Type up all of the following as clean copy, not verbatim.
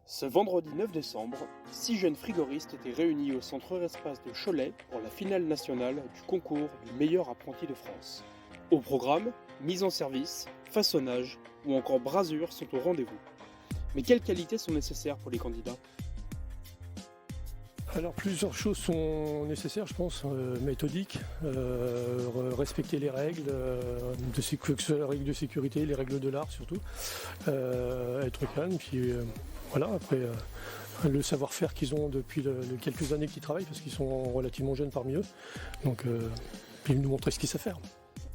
Ce vendredi 9 décembre, 6 jeunes frigoristes étaient réunis au centre Eurespace de Cholet pour la finale nationale du concours du meilleur apprenti de France. Au programme, mise en service, façonnage ou encore brasure sont au rendez-vous. Mais quelles qualités sont nécessaires pour les candidats? Alors plusieurs choses sont nécessaires, je pense, méthodiques, respecter les règles, que ce soit les règles de sécurité, les règles de l'art surtout, être calme, puis voilà, après le savoir-faire qu'ils ont depuis les quelques années qu'ils travaillent, parce qu'ils sont relativement jeunes parmi eux, donc puis nous montrer ce qu'ils savent faire.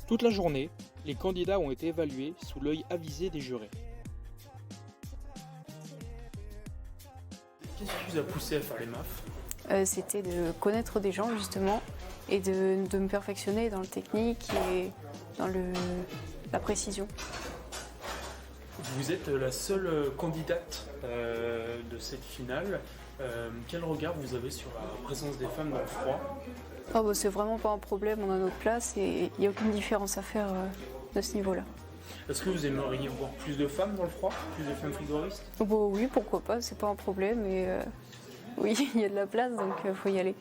Toute la journée, les candidats ont été évalués sous l'œil avisé des jurés. Qu'est-ce qui vous a poussé à faire les MAF? C'était de connaître des gens justement et de me perfectionner dans le technique et dans la précision. Vous êtes la seule candidate de cette finale. Quel regard vous avez sur la présence des femmes dans le froid? C'est vraiment pas un problème, on a notre place et il n'y a aucune différence à faire de ce niveau-là. Est-ce que vous aimeriez voir plus de femmes dans le froid? Plus de femmes frigoristes? Oui, pourquoi pas, c'est pas un problème et oui, il y a de la place donc faut y aller.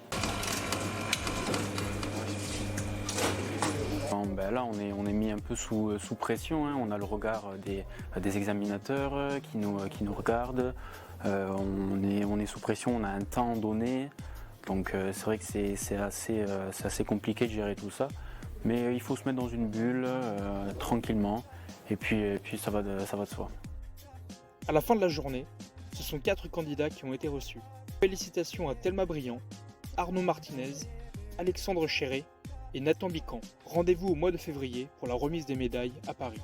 Là, on est mis un peu sous pression, hein. On a le regard des examinateurs qui nous regardent. On est sous pression, on a un temps donné. Donc c'est vrai que c'est assez compliqué de gérer tout ça. Mais il faut se mettre dans une bulle tranquillement et puis ça va de soi. À la fin de la journée, ce sont 4 candidats qui ont été reçus. Félicitations à Thelma Briand, Arnaud Martinez, Alexandre Chéré et Nathan Bican. Rendez-vous au mois de février pour la remise des médailles à Paris.